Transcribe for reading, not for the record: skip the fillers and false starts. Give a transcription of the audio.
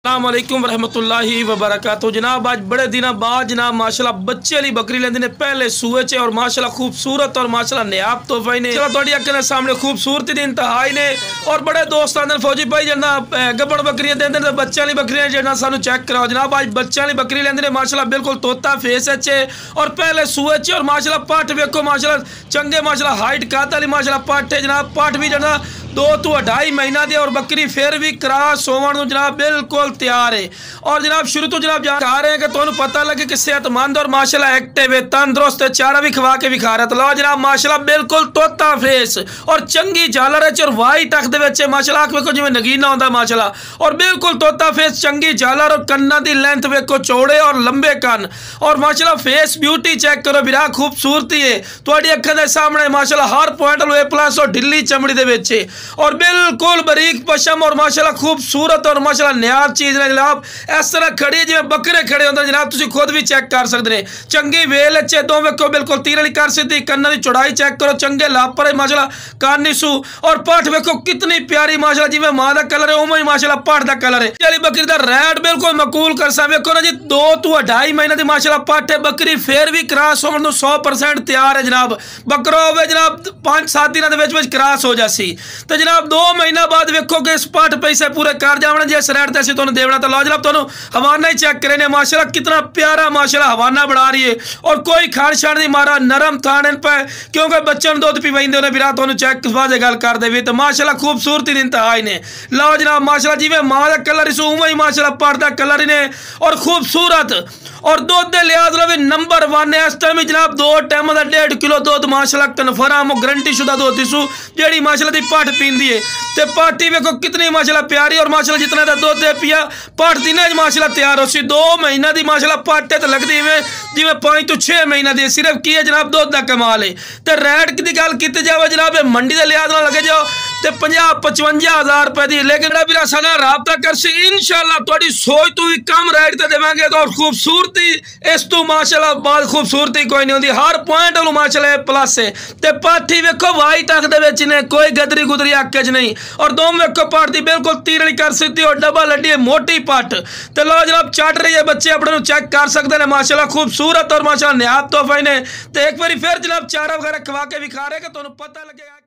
अस्सलामुअलैकुम वरहमतुल्लाहि वबरकातुहू। जनाब आज बड़े दिन बाद जनाब माशाल्लाह बच्चे वाली बकरी लेंदे ने पहले सूए च और माशाल्लाह खूबसूरत और माशाल्लाह नायाब तोहफा ने चलो थोड़ी अक्खां दे सामने खूबसूरती दी इंतहाई ने। और बड़े दोस्त आंदे फौजी भाई जना गब्बड़ बकरियां देंदे ने बच्चे वाली बकरियां जना सानू चेक कराओ। जनाब आज बच्चे वाली बकरी लेंदे ने माशाल्लाह बिल्कुल तोता फेस च और पहले सूए च और माशाल्लाह पट वेखो माशाल्लाह चंगे माशाल्लाह हाइट कात वाली माशाल्लाह पट है। जनाब पट भी जना 2 तो 2.5 महीना दी और बकरी फिर भी क्रॉस होवन जनाब बिल्कुल तैयार है। और जनाब शुरू तो जनाब जा रहे हैं कि तुहानू पता लगे कि सेहतमंद और माशाल्लाह एक्टिव है तंदुरुस्त है चारा भी खवा के विखा रहा। तो लो जनाब माशाल्लाह बिल्कुल तोता फेस और चंगी झालर है और वाइट अख दे विच माशाल्लाह अख वेखो जिवें नगीना होंदा माशाल्लाह और बिल्कुल तोता फेस चंगी झालर और कन्ना दी लेंथ वेखो चौड़े और लंबे कन और माशाल्लाह फेस ब्यूटी चेक करो बिरा खूबसूरती है तुहाडी अखां दे सामने माशाल्लाह हर पॉइंट ए प्लस और ढिल्ली चमड़ी दे विच और बिल्कुल बरीक पशम और माशाल्लाह खूबसूरत और माशाल्लाह न्याब चीज़ ने जनाब इस तरह खड़ी जिवें बकरे खड़े होंदे जनाब तुसीं खुद भी चेक कर सकते हैं। चंगी वेल अच्छे दो वेखो बिल्कुल तीर वाली कर सीधी कन्ना की चौड़ाई चेक करो चंगे लापर माशाल्लाह कानिसू और पठ वेखो कितनी प्यारी माशाल्लाह जिवें मां दा कलर है उवें माशाल्लाह पठ दा कलर है। चली बकरी दा रेट बिल्कुल मकूल कर सा वेखो ना जी 2 तो 2.5 महीने दी माशाल्लाह पठ है बकरी फिर भी क्रॉस होने नूं 100% तैयार है। जनाब बकरा होवे जनाब 5-7 दिनों दे विच क्रॉस हो जासी तो जनाब 2 महीना बाद वेखो कि इस पठ पैसे पूरे कर जावण जिस रेट ते असीं तुहानूं देवना। तो लो जनाब तुहानूं हवाना ही चेक करे ने माशाल्लाह कितना प्यारा माशाल्लाह हवाना बना रही है और कोई खान शान नहीं मारा नरम थाने पे क्योंकि बच्चों दुध पिवाइंदे ने बिरा तुहानूं चेक वाजे गल कर दे तो माशाल्लाह खूबसूरती दी इंतहाई ने। लो जनाब माशाल्लाह जिवें मां दा कलर इस उवें ही माशाल्लाह पठ दा कलर ने और खूबसूरत और दुध के लिहाज भी नंबर 1 है। इस टाइम जनाब 2 टाइम का 1.5 किलो दुध माशाल्लाह कन्फर्म गारंटी शुदा दुध इसू जी माशाल्लाह दी पठ पींदी है तो पार्टी वेखो कितनी माशाल्लाह प्यारी और माशाल्लाह जितना का दुध है पिया पठ दिन माशाल्लाह तैयार हो सी 2 महीना की माशाल्लाह पठ तो लगती है जिवें 5 तो 6 महीना दी सिर्फ की है जनाब दुध का कमाल है। तो रेट की गल की जाए जनाब मंडी के लिहाज ना लगे जाओ तो 50-55 हज़ार रुपए की लेकिन मेरा सारा राबता कर सी इंशाल्लाह थोड़ी सोच तो भी कम रेट ते देवांगे तो खूबसूरती इस तो माशाल्लाह बाद खूबसूरती कोई नहीं होंदी हर पॉइंट वालों माशाल्लाह प्लस है। तो पाठी वेखो वाइट अख दे विच ने कोई गदरी गुदरी अख च नहीं और दोम वेखो पठ दी बिल्कुल तीर वाली कर सकती और डबल हड्डी है मोटी पठ। तो लो जनाब चट रही है बच्चे अपने चेक कर सकते हैं माशाल्लाह खूबसूरत और माशाल्लाह नायाब तोहफा ने। तो एक बार फिर जनाब चारा वगैरह खवा के विखा रहे कि तुहानूं पता लगेगा।